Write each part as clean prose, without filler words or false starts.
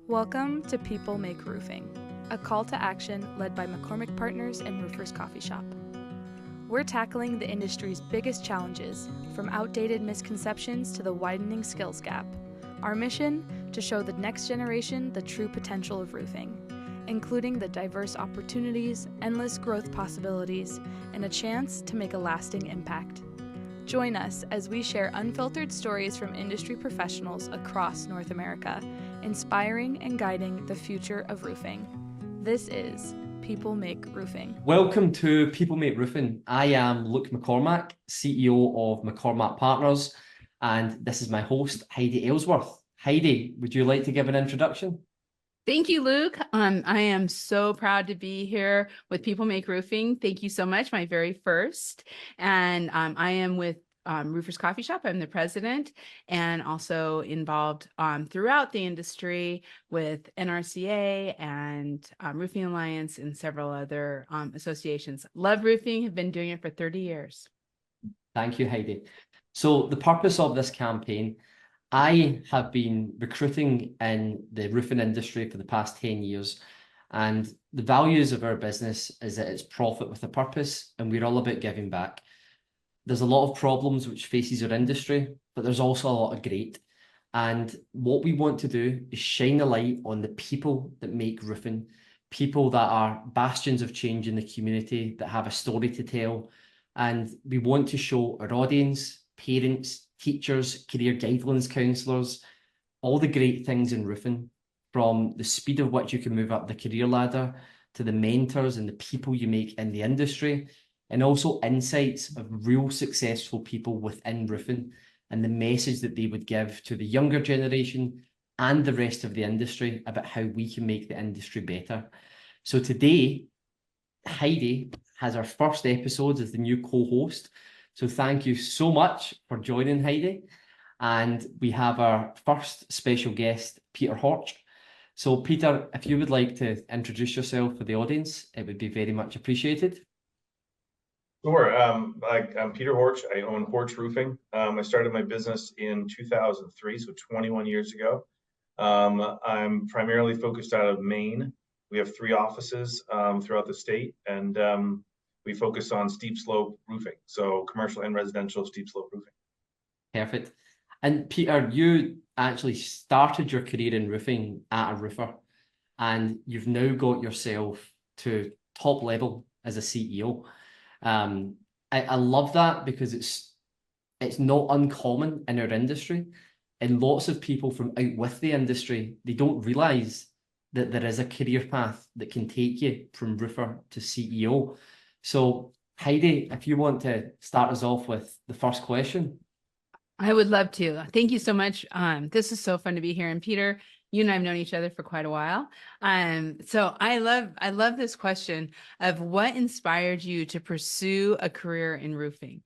Welcome to People Make Roofing, a call to action led by McCormack Partners and RoofersCoffeeShop. We're tackling the industry's biggest challenges, from outdated misconceptions to the widening skills gap. Our mission? To show the next generation the true potential of roofing, including the diverse opportunities, endless growth possibilities, and a chance to make a lasting impact. Join us as we share unfiltered stories from industry professionals across North America, inspiring and guiding the future of roofing. This is People Make Roofing. Welcome to People Make Roofing. I am Luke McCormack, CEO of McCormack Partners, and this is my host, Heidi Aylesworth. Heidi, would you like to give an introduction? Thank you, Luke. I am so proud to be here with People Make Roofing. Thank you so much, my very first. And I am with RoofersCoffeeShop. I'm the president and also involved throughout the industry with NRCA and Roofing Alliance and several other associations. Love roofing, have been doing it for 30 years. Thank you, Heidi. So the purpose of this campaign, I have been recruiting in the roofing industry for the past 10 years, and the values of our business is that it's profit with a purpose, and we're all about giving back. There's a lot of problems which faces our industry, but there's also a lot of great. And what we want to do is shine a light on the people that make roofing, people that are bastions of change in the community, that have a story to tell. And we want to show our audience, parents, teachers, career guidelines counsellors, all the great things in roofing, from the speed of which you can move up the career ladder to the mentors and the people you make in the industry, and also insights of real successful people within roofing and the message that they would give to the younger generation and the rest of the industry about how we can make the industry better. So today, Heidi has our first episode as the new co-host. So thank you so much for joining, Heidi. And we have our first special guest, Peter Horch. So Peter, if you would like to introduce yourself for the audience, it would be very much appreciated. Sure. I'm Peter Horch. I own Horch Roofing. I started my business in 2003, so 21 years ago. I'm primarily focused out of Maine. We have 3 offices throughout the state, and we focus on steep slope roofing, so commercial and residential steep slope roofing. Perfect. And Peter, you actually started your career in roofing at a roofer, and you've now got yourself to top level as a CEO. I love that because it's not uncommon in our industry, and lots of people from out with the industry, they don't realize that there is a career path that can take you from roofer to CEO. So Heidi, if you want to start us off with the first question. I would love to. Thank you so much. This is so fun to be here. And Peter, you and I have known each other for quite a while. So I love this question of what inspired you to pursue a career in roofing.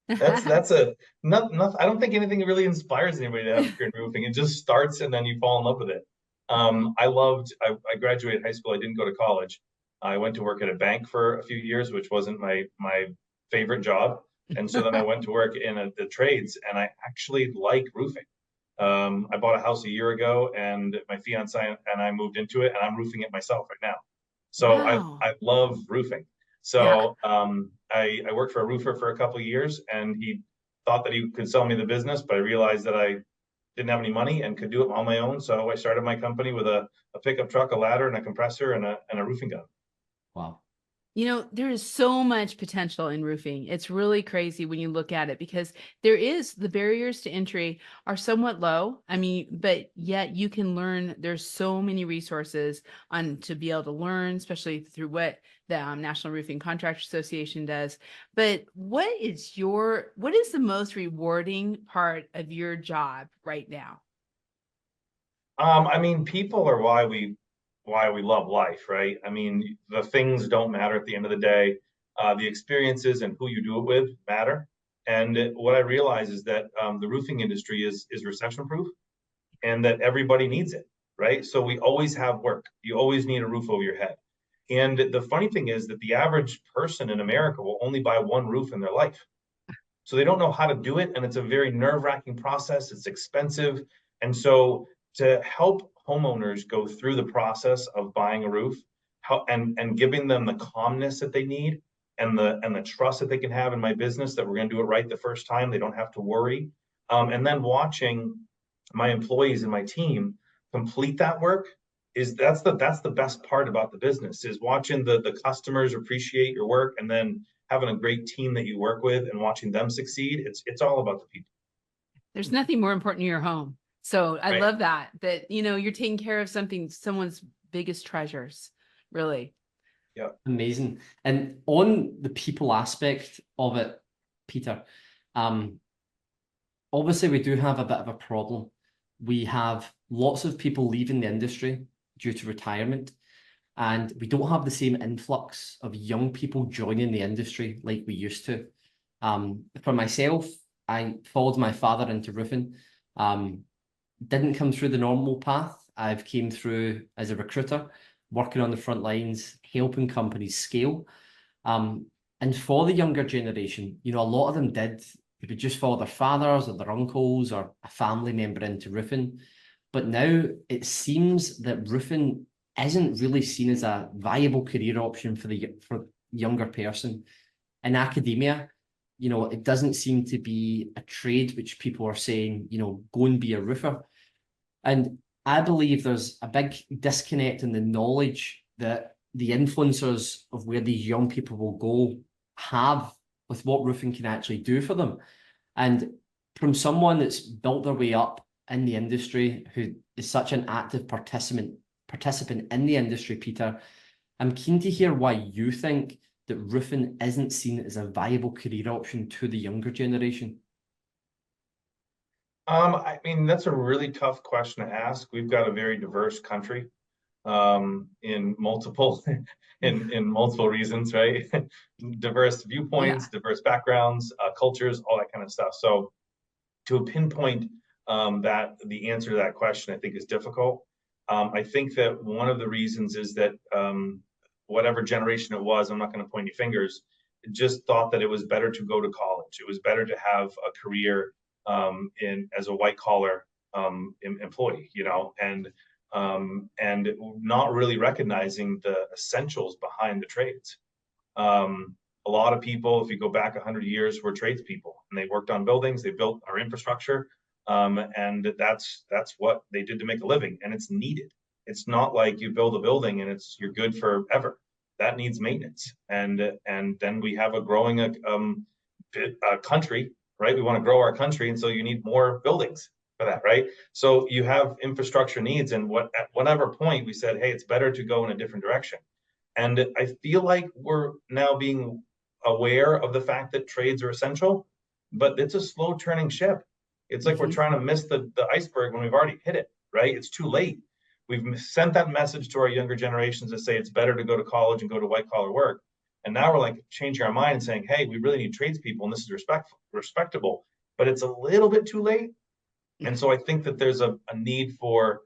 That's a not I don't think anything really inspires anybody to have a career in roofing. It just starts and then you fall in love with it. I graduated high school. I didn't go to college. I went to work at a bank for a few years, which wasn't my favorite job. And so then I went to work in the trades, and I actually like roofing. I bought a house a year ago, and my fiance and I moved into it, and I'm roofing it myself right now. So Wow. I love roofing. So I worked for a roofer for a couple of years, and he thought that he could sell me the business, but I realized that I didn't have any money and could do it on my own. So I started my company with a pickup truck, a ladder, and a compressor, and a roofing gun. Wow. You know, there is so much potential in roofing. It's really crazy when you look at it because the barriers to entry are somewhat low. I mean, but yet you can learn. There's so many resources to be able to learn, especially through what the National Roofing Contractors Association does. But what is the most rewarding part of your job right now? I mean, people are why we love life, right? I mean, the things don't matter at the end of the day. The experiences and who you do it with matter. And what I realize is that the roofing industry is recession proof, and that everybody needs it, right? So we always have work. You always need a roof over your head. And the funny thing is that the average person in America will only buy one roof in their life. So they don't know how to do it, and it's a very nerve-wracking process. It's expensive. And so to help homeowners go through the process of buying a roof, and giving them the calmness that they need, and the trust that they can have in my business that we're going to do it right the first time. They don't have to worry. And then watching my employees and my team complete that work that's the best part about the business, is watching the customers appreciate your work, and then having a great team that you work with and watching them succeed. It's all about the people. There's nothing more important in your home. So I Right. love that you're taking care of someone's biggest treasures, really. Yeah. Amazing. And on the people aspect of it, Peter, obviously we do have a bit of a problem. We have lots of people leaving the industry due to retirement, and we don't have the same influx of young people joining the industry like we used to. For myself, I followed my father into roofing. Didn't come through the normal path. I've came through as a recruiter, working on the front lines, helping companies scale. And for the younger generation, a lot of them did. They would just follow their fathers or their uncles or a family member into roofing. But now it seems that roofing isn't really seen as a viable career option for younger person. In academia, it doesn't seem to be a trade which people are saying, go and be a roofer. And I believe there's a big disconnect in the knowledge that the influencers of where these young people will go have with what roofing can actually do for them. And from someone that's built their way up in the industry, who is such an active participant in the industry, Peter, I'm keen to hear why you think that roofing isn't seen as a viable career option to the younger generation. I mean, that's a really tough question to ask. We've got a very diverse country, in multiple in multiple reasons, right? Diverse viewpoints, diverse backgrounds, cultures, all that kind of stuff. So to pinpoint that the answer to that question, I think, is difficult. I think that one of the reasons is that whatever generation it was, I'm not going to point any fingers, just thought that it was better to go to college. It was better to have a career as a white collar employee, and not really recognizing the essentials behind the trades. A lot of people, if you go back 100 years, were tradespeople, and they worked on buildings, they built our infrastructure, and that's what they did to make a living, and it's needed. It's not like you build a building and you're good forever. That needs maintenance, and then we have a growing country, right? We want to grow our country, and so you need more buildings for that, right? So you have infrastructure needs, and at whatever point we said, hey, it's better to go in a different direction. And I feel like we're now being aware of the fact that trades are essential, but it's a slow turning ship. It's like we're trying to miss the iceberg when we've already hit it, right? It's too late. We've sent that message to our younger generations to say it's better to go to college and go to white collar work. And now we're like changing our mind and saying, hey, we really need tradespeople, and this is respectable, but it's a little bit too late. And so I think that there's a need for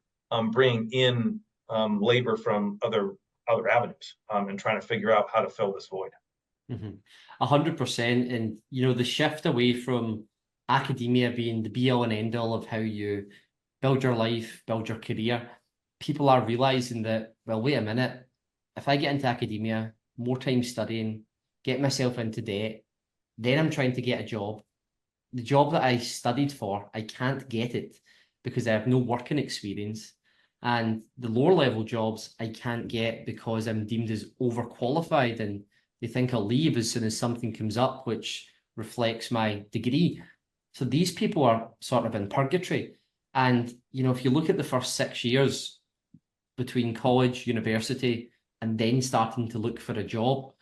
bringing in labor from other avenues, and trying to figure out how to fill this void. 100%. And, the shift away from academia being the be all and end all of how you build your life, build your career, people are realizing that, well, wait a minute, if I get into academia, more time studying, get myself into debt, then I'm trying to get a job. The job that I studied for, I can't get it because I have no working experience. And the lower level jobs I can't get because I'm deemed as overqualified, and they think I'll leave as soon as something comes up which reflects my degree. So these people are sort of in purgatory. And, if you look at the first 6 years between college, university, and then starting to look for a job,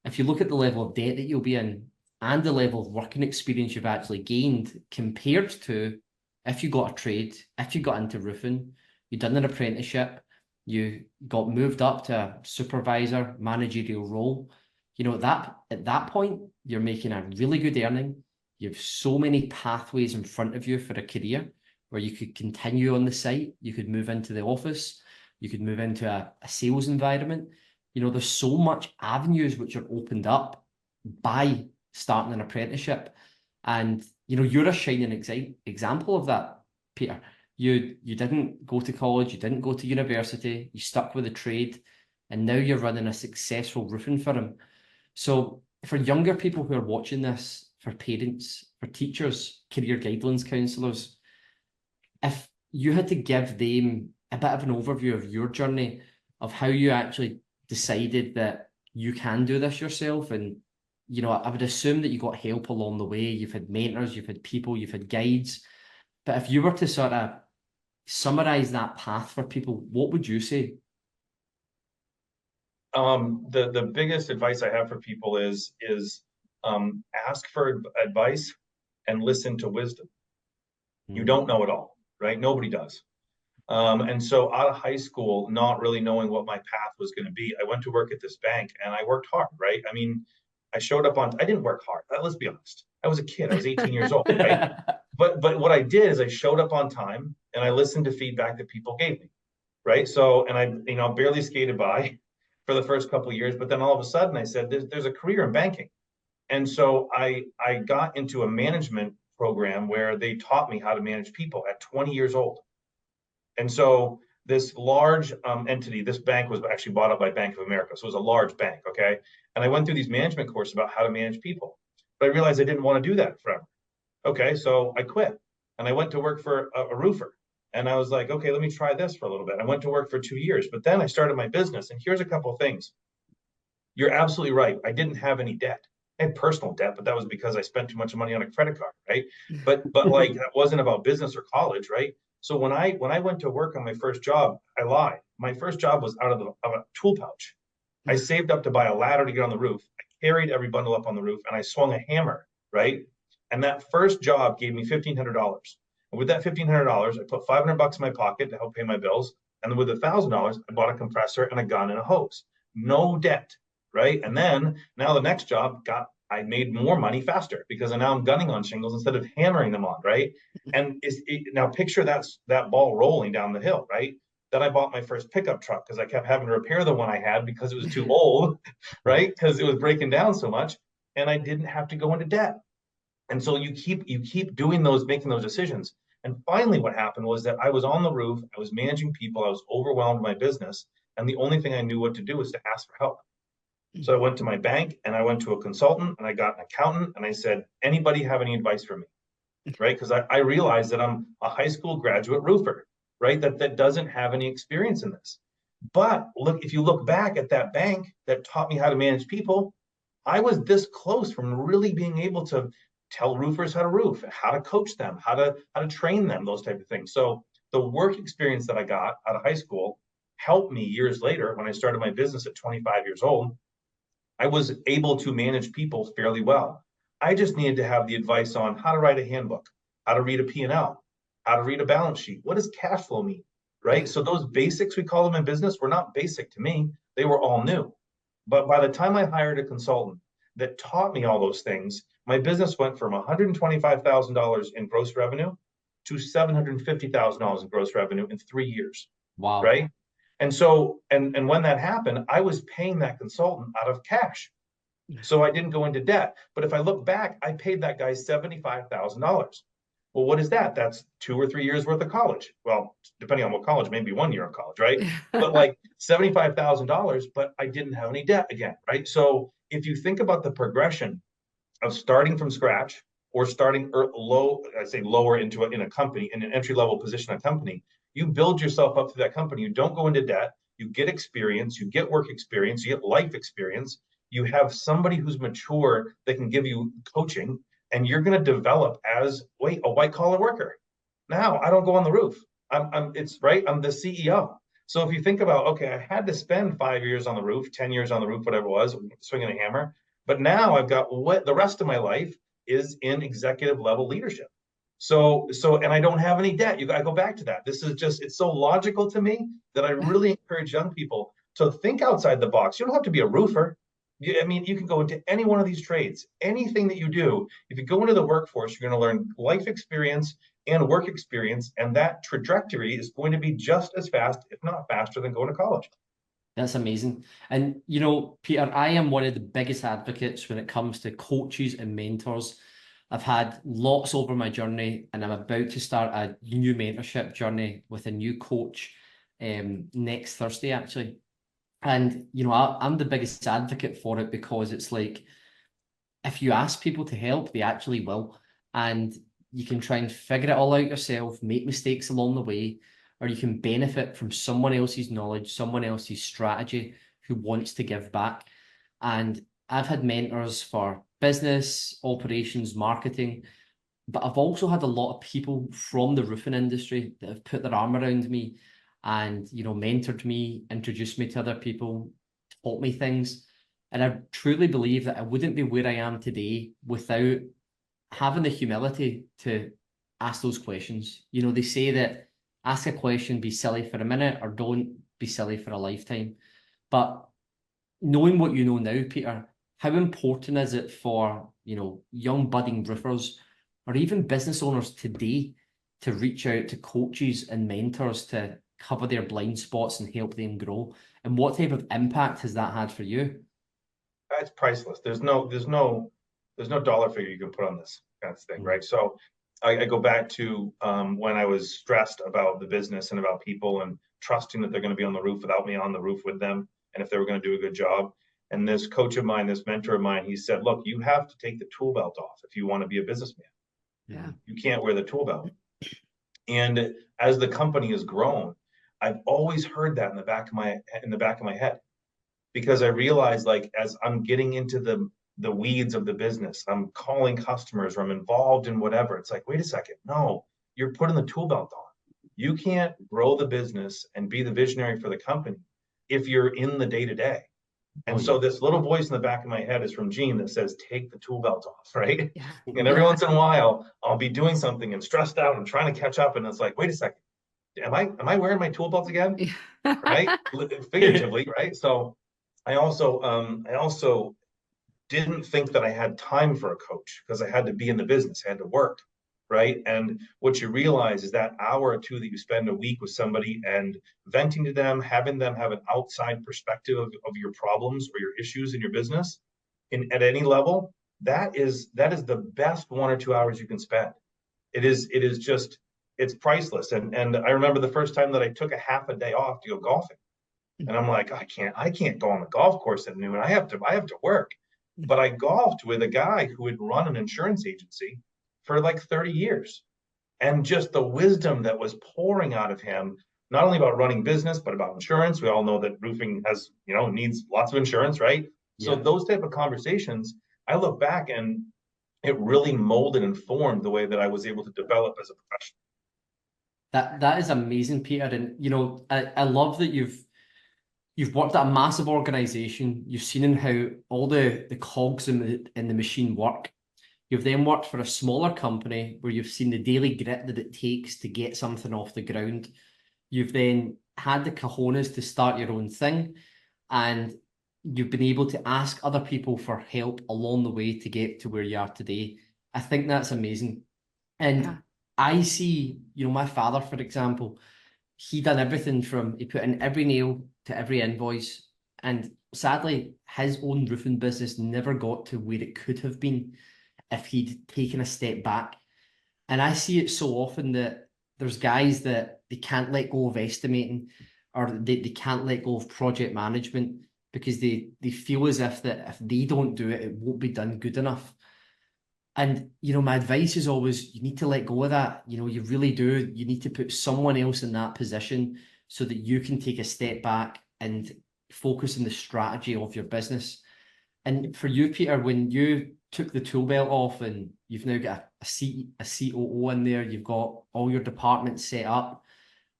if you look at the level of debt that you'll be in and the level of working experience you've actually gained compared to if you got a trade, if you got into roofing, you done an apprenticeship, you got moved up to a supervisor, managerial role, at that point, you're making a really good earning. You have so many pathways in front of you for a career where you could continue on the site, you could move into the office, you could move into a sales environment. There's so much avenues which are opened up by starting an apprenticeship. And, you're a shining example of that, Peter. You didn't go to college, you didn't go to university, you stuck with a trade, and now you're running a successful roofing firm. So for younger people who are watching this, for parents, for teachers, career guidelines counselors, if you had to give them a bit of an overview of your journey, of how you actually decided that you can do this yourself, and I would assume that you got help along the way. You've had mentors, you've had people, you've had guides. But if you were to sort of summarize that path for people, what would you say? The biggest advice I have for people is ask for advice and listen to wisdom. You don't know it all, right? Nobody does. And so out of high school, not really knowing what my path was going to be, I went to work at this bank and I worked hard, right? I mean, I didn't work hard. Let's be honest. I was a kid. I was 18 years old, right? But what I did is I showed up on time and I listened to feedback that people gave me, right? So, and I barely skated by for the first couple of years, but then all of a sudden I said, there's a career in banking. And so I got into a management program where they taught me how to manage people at 20 years old. And so this large entity, this bank was actually bought up by Bank of America. So it was a large bank, okay? And I went through these management courses about how to manage people. But I realized I didn't want to do that forever. Okay, so I quit. And I went to work for a roofer. And I was like, okay, let me try this for a little bit. I went to work for 2 years, but then I started my business. And here's a couple of things. You're absolutely right. I didn't have any debt. I had personal debt, but that was because I spent too much money on a credit card, right? But like that wasn't about business or college, right? So when I went to work on my first job, I lied. My first job was out of a tool pouch. I saved up to buy a ladder to get on the roof. I carried every bundle up on the roof and I swung a hammer, right? And that first job gave me $1,500. And with that $1,500, I put $500 in my pocket to help pay my bills. And then with $1,000, I bought a compressor and a gun and a hose. No debt, right? And then now the next job I made more money faster because now I'm gunning on shingles instead of hammering them on, right? And now picture that ball rolling down the hill, right? Then I bought my first pickup truck because I kept having to repair the one I had because it was too old, right? Because it was breaking down so much, and I didn't have to go into debt. And so you keep doing making those decisions. And finally, what happened was that I was on the roof, I was managing people, I was overwhelmed by my business, and the only thing I knew what to do was to ask for help. So I went to my bank and I went to a consultant and I got an accountant and I said, anybody have any advice for me? Right? Because I realized that I'm a high school graduate roofer, right? That doesn't have any experience in this. But if you look back at that bank that taught me how to manage people, I was this close from really being able to tell roofers how to roof, how to coach them, how to train them, those type of things. So the work experience that I got out of high school helped me years later when I started my business at 25 years old. I was able to manage people fairly well. I just needed to have the advice on how to write a handbook, how to read a P&L, how to read a balance sheet. What does cash flow mean, right? So those basics, we call them in business, were not basic to me. They were all new. But by the time I hired a consultant that taught me all those things, my business went from $125,000 in gross revenue to $750,000 in gross revenue in 3 years. Wow. Right? And so, and when that happened, I was paying that consultant out of cash. So I didn't go into debt. But if I look back, I paid that guy $75,000. Well, what is that? That's 2 or 3 years worth of college. Well, depending on what college, maybe 1 year of college, right? But like $75,000, but I didn't have any debt again, right? So if you think about the progression of starting from scratch or starting low, I say lower in a company, in an entry-level position in a company, you build yourself up to that company. You don't go into debt. You get experience. You get work experience. You get life experience. You have somebody who's mature that can give you coaching, and you're going to develop as a white-collar worker. Now I don't go on the roof. I'm the CEO. So if you think about, okay, I had to spend 5 years on the roof, 10 years on the roof, whatever it was, swinging a hammer. But now I've got the rest of my life is in executive level leadership. So, and I don't have any debt. I go back to that. This is it's so logical to me that I really encourage young people to think outside the box. You don't have to be a roofer. You can go into any one of these trades. Anything that you do, if you go into the workforce, you're going to learn life experience and work experience, and that trajectory is going to be just as fast, if not faster, than going to college. That's amazing. And, Peter, I am one of the biggest advocates when it comes to coaches and mentors I've had lots over my journey, and I'm about to start a new mentorship journey with a new coach next Thursday, actually. And, you know, I'm the biggest advocate for it, because it's like, if you ask people to help, they actually will. And you can try and figure it all out yourself, make mistakes along the way, or you can benefit from someone else's knowledge, someone else's strategy who wants to give back. And I've had mentors for business, operations, marketing, but I've also had a lot of people from the roofing industry that have put their arm around me and, you know, mentored me, introduced me to other people, taught me things. And I truly believe that I wouldn't be where I am today without having the humility to ask those questions. You know, they say that ask a question, be silly for a minute, or don't be silly for a lifetime. But knowing what you know now, Peter, how important is it for, you know, young budding roofers or even business owners today to reach out to coaches and mentors to cover their blind spots and help them grow? And what type of impact has that had for you? It's priceless. There's no dollar figure you can put on this kind of thing, right? So I go back to when I was stressed about the business and about people and trusting that they're going to be on the roof without me on the roof with them, and if they were going to do a good job. And this coach of mine, this mentor of mine, he said, look, you have to take the tool belt off if you want to be a businessman. Yeah. You can't wear the tool belt. And as the company has grown, I've always heard that in the back of my head, because I realized, like, as I'm getting into the weeds of the business, I'm calling customers, or I'm involved in whatever. It's like, wait a second, no, you're putting the tool belt on. You can't grow the business and be the visionary for the company if you're in the day-to-day. And so this little voice in the back of my head is from Gene that says, take the tool belt off, right? Yeah. And every once in a while, I'll be doing something and stressed out and trying to catch up. And it's like, wait a second, am I wearing my tool belt again? Right? Figuratively, right? So I also didn't think that I had time for a coach, because I had to be in the business, I had to work, right? And what you realize is that hour or two that you spend a week with somebody and venting to them, having them have an outside perspective of your problems or your issues in your business, at any level, that is the best 1 or 2 hours you can spend. It is just, it's priceless. And I remember the first time that I took a half a day off to go golfing. And I'm like, I can't go on the golf course at noon. I have to work. But I golfed with a guy who had run an insurance agency for like 30 years. And just the wisdom that was pouring out of him, not only about running business, but about insurance. We all know that roofing has, needs lots of insurance, right? So those type of conversations, I look back and it really molded and formed the way that I was able to develop as a professional. That is amazing, Peter. And, I love that you've worked at a massive organization. You've seen how all the cogs in the machine work. You've then worked for a smaller company where you've seen the daily grit that it takes to get something off the ground. You've then had the cojones to start your own thing, and you've been able to ask other people for help along the way to get to where you are today. I think that's amazing. And I see, my father, for example, he done everything from, he put in every nail to every invoice. And sadly, his own roofing business never got to where it could have been if he'd taken a step back. And I see it so often that there's guys that they can't let go of estimating, or they can't let go of project management, because they feel as if that if they don't do it, it won't be done good enough. And, my advice is always, you need to let go of that. You really do. You need to put someone else in that position so that you can take a step back and focus on the strategy of your business. And for you, Peter, when you took the tool belt off and you've now got a COO in there, you've got all your departments set up,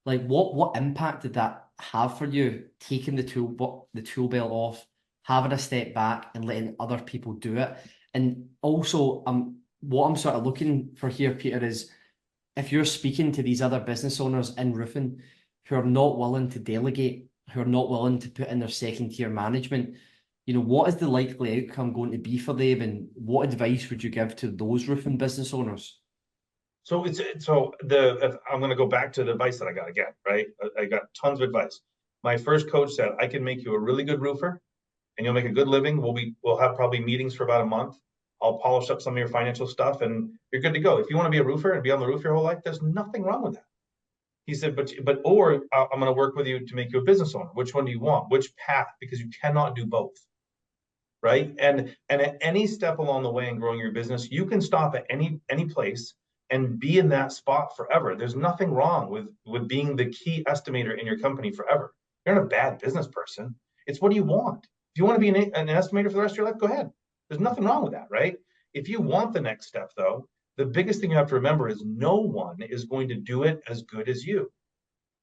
like what impact did that have for you, taking the tool belt off, having a step back and letting other people do it? And also, what I'm sort of looking for here, Peter, is if you're speaking to these other business owners in roofing who are not willing to delegate, who are not willing to put in their second tier management, what is the likely outcome going to be for them, and what advice would you give to those roofing business owners? So I'm going to go back to the advice that I got again, right? I got tons of advice. My first coach said, I can make you a really good roofer and you'll make a good living. We'll have probably meetings for about a month. I'll polish up some of your financial stuff and you're good to go. If you want to be a roofer and be on the roof your whole life, there's nothing wrong with that. He said, or I'm going to work with you to make you a business owner. Which one do you want? Which path? Because you cannot do both. Right. And at any step along the way in growing your business, you can stop at any place and be in that spot forever. There's nothing wrong with being the key estimator in your company forever. You're not a bad business person. It's what do you want? If you want to be an estimator for the rest of your life, go ahead. There's nothing wrong with that, right? If you want the next step, though, the biggest thing you have to remember is no one is going to do it as good as you.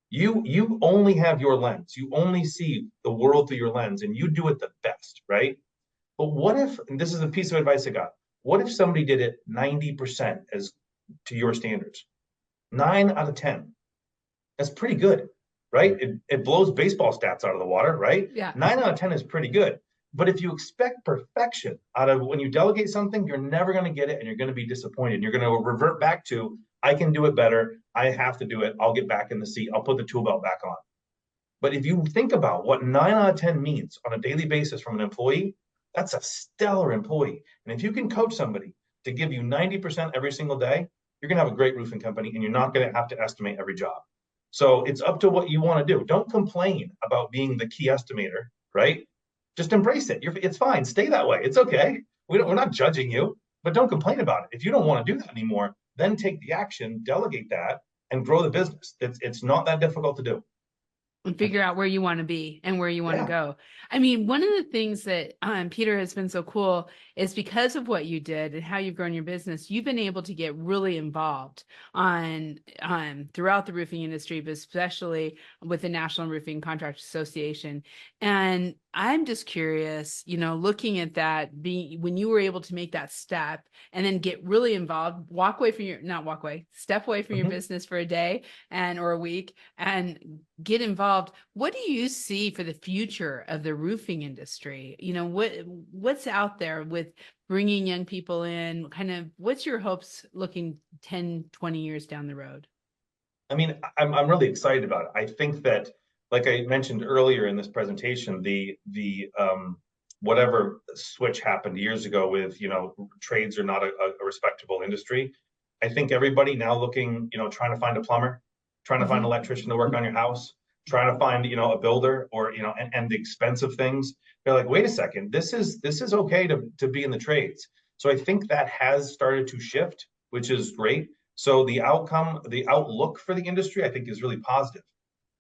You only have your lens. You only see the world through your lens, and you do it the best, right? But what if, and this is a piece of advice I got, what if somebody did it 90% as to your standards? 9 out of 10. That's pretty good, right? It blows baseball stats out of the water, right? Yeah. 9 out of 10 is pretty good. But if you expect perfection out of when you delegate something, you're never going to get it and you're going to be disappointed. You're going to revert back to, I can do it better. I have to do it. I'll get back in the seat. I'll put the tool belt back on. But if you think about what 9 out of 10 means on a daily basis from an employee, that's a stellar employee. And if you can coach somebody to give you 90% every single day, you're going to have a great roofing company and you're not going to have to estimate every job. So it's up to what you want to do. Don't complain about being the key estimator, right? Just embrace it. It's fine. Stay that way. It's okay. We're not judging you, but don't complain about it. If you don't want to do that anymore, then take the action, delegate that, and grow the business. It's not that difficult to do. And figure out where you want to be and where you want to go. I mean, one of the things that Peter has been so cool is because of what you did and how you've grown your business, you've been able to get really involved on throughout the roofing industry, but especially with the National Roofing Contractors Association. And I'm just curious, looking at that, when you were able to make that step and then get really involved, step away from your business for a day or a week and get involved. What do you see for the future of the roofing industry? What's out there with bringing young people in? Kind of what's your hopes looking 10, 20 years down the road? I mean, I'm really excited about it. I think that, like I mentioned earlier in this presentation, the whatever switch happened years ago with, trades are not a respectable industry. I think everybody now looking, trying to find a plumber, trying to find an electrician to work on your house, trying to find, a builder or, and the expensive things. They're like, wait a second, this is okay to be in the trades. So I think that has started to shift, which is great. So the outlook for the industry, I think, is really positive.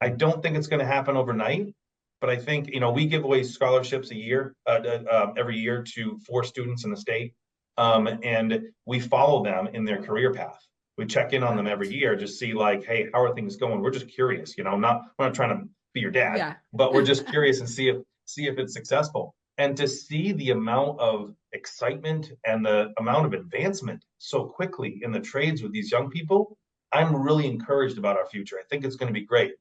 I don't think it's going to happen overnight, but I think, we give away scholarships every year to 4 students in the state. And we follow them in their career path. We check in on them every year, just see like, hey, how are things going? We're just curious, we're not trying to be your dad, but we're just curious and see if it's successful. And to see the amount of excitement and the amount of advancement so quickly in the trades with these young people, I'm really encouraged about our future. I think it's going to be great.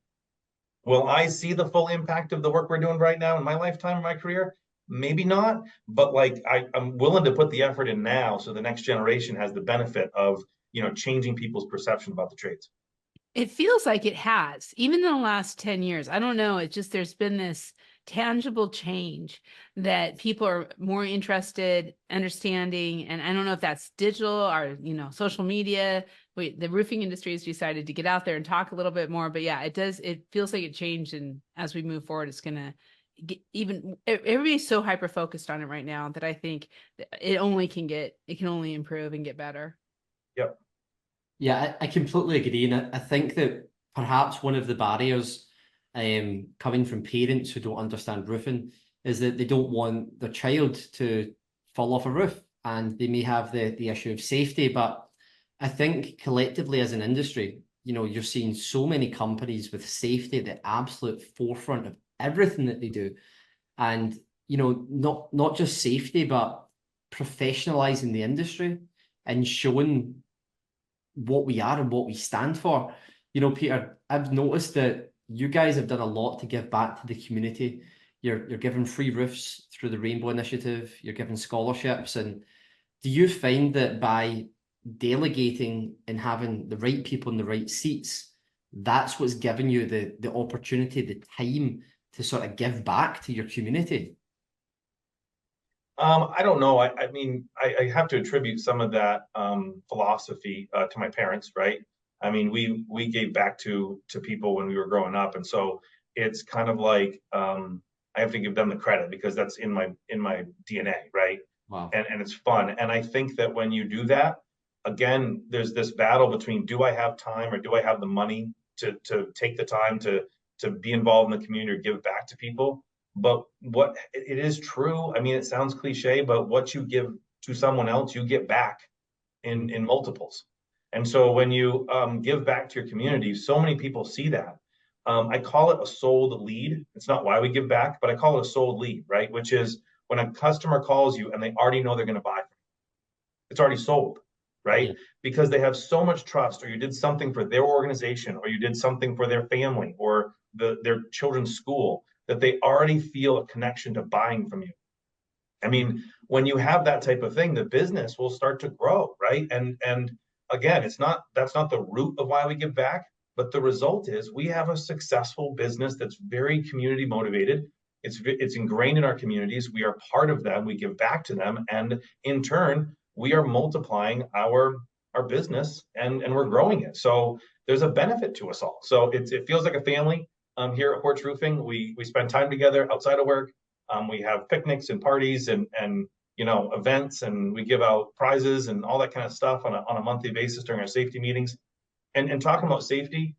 Will I see the full impact of the work we're doing right now in my lifetime, in my career? Maybe not, but like I'm willing to put the effort in now so the next generation has the benefit of, changing people's perception about the trades. It feels like it has, even in the last 10 years. I don't know. It's just there's been this tangible change that people are more interested, understanding, and I don't know if that's digital or, social media. The roofing industry has decided to get out there and talk a little bit more, but yeah, it feels like it changed. And as we move forward, it's going to everybody's so hyper-focused on it right now that I think it can only improve and get better. Yep. Yeah, I completely agree. And I think that perhaps one of the barriers coming from parents who don't understand roofing is that they don't want their child to fall off a roof, and they may have the issue of safety. But I think collectively as an industry, you're seeing so many companies with safety at the absolute forefront of everything that they do. And, not just safety, but professionalizing the industry and showing what we are and what we stand for. Peter, I've noticed that you guys have done a lot to give back to the community. You're giving free roofs through the Rainbow Initiative. You're giving scholarships. And do you find that by delegating and having the right people in the right seats, that's what's given you the opportunity, the time to sort of give back to your community? I don't know. I mean, I have to attribute some of that philosophy to my parents, right? I mean, we gave back to people when we were growing up, and so it's kind of like I have to give them the credit because that's in my DNA, right? Wow. And it's fun. And I think that when you do that, again, there's this battle between do I have time or do I have the money to take the time to be involved in the community or give back to people. But what it is true, I mean, it sounds cliche, but what you give to someone else, you get back in multiples. And so when you give back to your community, so many people see that. I call it a sold lead. It's not why we give back, but I call it a sold lead, right? Which is when a customer calls you and they already know they're going to buy from you. It's already sold, right? Yeah. Because they have so much trust, or you did something for their organization, or you did something for their family or their children's school, that they already feel a connection to buying from you. I mean, when you have that type of thing, the business will start to grow, right? And again, that's not the root of why we give back, but the result is we have a successful business that's very community motivated. It's ingrained in our communities. We are part of them. We give back to them, and in turn, we are multiplying our business and we're growing it. So there's a benefit to us all. So it feels like a family. Here at Horch Roofing, we spend time together outside of work. We have picnics and parties and events, and we give out prizes and all that kind of stuff on a monthly basis during our safety meetings. And talking about safety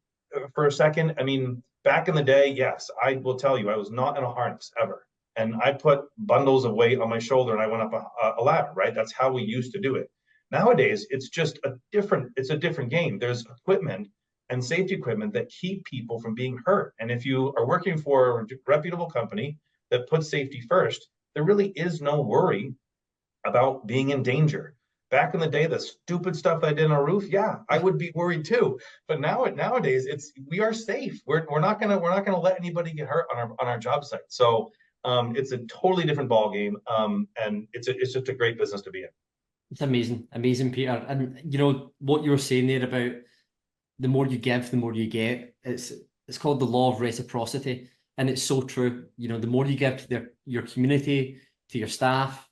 for a second, I mean, back in the day, yes, I will tell you, I was not in a harness ever. And I put bundles of weight on my shoulder and I went up a ladder, right? That's how we used to do it. Nowadays, it's a different game. There's equipment and safety equipment that keep people from being hurt. And if you are working for a reputable company that puts safety first, there really is no worry about being in danger. Back in the day, the stupid stuff that I did on a roof, yeah, I would be worried too. But nowadays, we are safe. We're not gonna let anybody get hurt on our job site. So it's a totally different ball game, and it's just a great business to be in. It's amazing, Peter. And you know what you were saying there about the more you give, the more you get. It's called the law of reciprocity, and it's so true. You know, the more you give to your community, to your staff,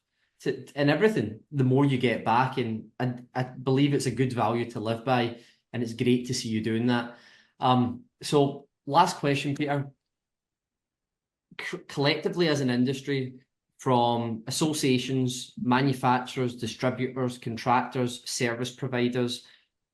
and everything, the more you get back. And I believe it's a good value to live by, and it's great to see you doing that. So last question, Peter. Collectively as an industry, from associations, manufacturers, distributors, contractors, service providers,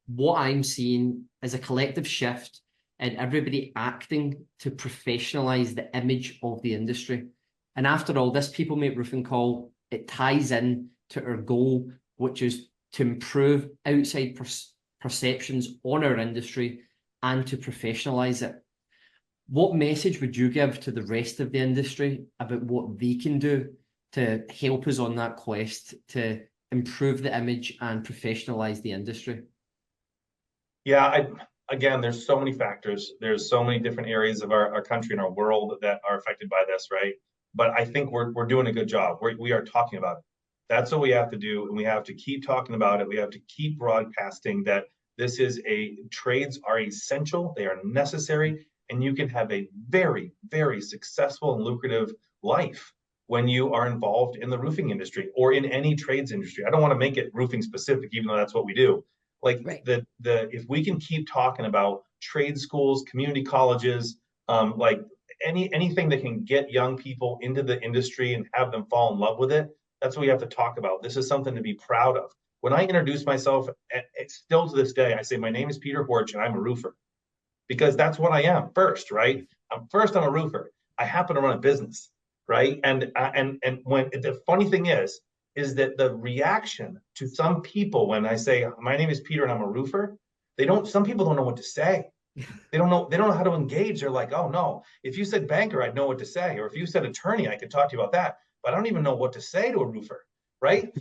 what I'm seeing is a collective shift in everybody acting to professionalize the image of the industry. And after all, this People Make Roofing call, it ties in to our goal, which is to improve outside perceptions on our industry and to professionalize it. What message would you give to the rest of the industry about what they can do to help us on that quest to improve the image and professionalize the industry? Yeah, again, there's so many factors. There's so many different areas of our country and our world that are affected by this, right? But I think we're doing a good job. We are talking about it. That's what we have to do, and we have to keep talking about it. We have to keep broadcasting that trades are essential. They are necessary, and you can have a very, very successful and lucrative life when you are involved in the roofing industry or in any trades industry. I don't want to make it roofing specific, even though that's what we do. Like Right. If we can keep talking about trade schools, community colleges, like anything that can get young people into the industry and have them fall in love with it, that's what we have to talk about. This is something to be proud of. When I introduce myself, still to this day, I say, my name is Peter Horch and I'm a roofer, because that's what I am first, right? I'm a roofer. I happen to run a business, right? And when the funny thing is that the reaction to some people when I say my name is Peter and I'm a roofer, some people don't know what to say. They don't know how to engage. They're like, oh no, if you said banker, I'd know what to say. Or if you said attorney, I could talk to you about that. But I don't even know what to say to a roofer, right?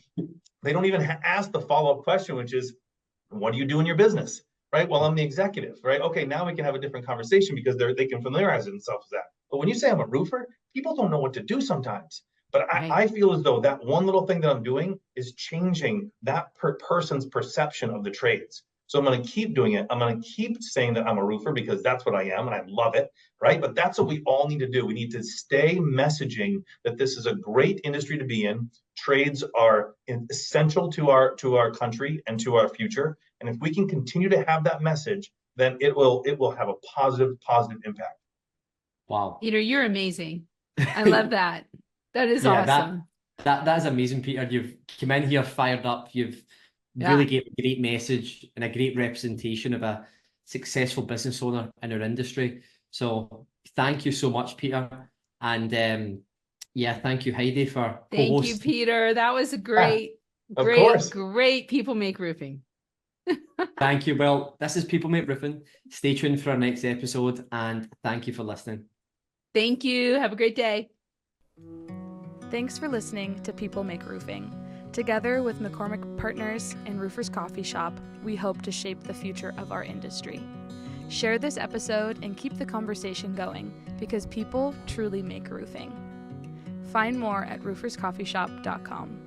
They don't even ask the follow-up question, which is, what do you do in your business? Right? Well, I'm the executive, right? Okay, now we can have a different conversation because they can familiarize themselves with that. But when you say I'm a roofer, people don't know what to do sometimes. But I feel as though that one little thing that I'm doing is changing that person's perception of the trades. So I'm going to keep doing it. I'm going to keep saying that I'm a roofer because that's what I am and I love it, right? But that's what we all need to do. We need to stay messaging that this is a great industry to be in. Trades are essential to our country and to our future. And if we can continue to have that message, then it will have a positive impact. Wow. Peter, you're amazing. I love that. That is Yeah, awesome. that is amazing, Peter. You've come in here fired up. You've really gave a great message and a great representation of a successful business owner in our industry. So thank you so much, Peter. And yeah, thank you, Heidi, for Thank you, co-hosting. Peter. That was a great, Of course. great People Make Roofing. Thank you. Well, this is People Make Roofing. Stay tuned for our next episode, and thank you for listening. Thank you. Have a great day. Thanks for listening to People Make Roofing. Together with McCormack Partners and Roofers Coffee Shop, we hope to shape the future of our industry. Share this episode and keep the conversation going, because people truly make roofing. Find more at rooferscoffeeshop.com.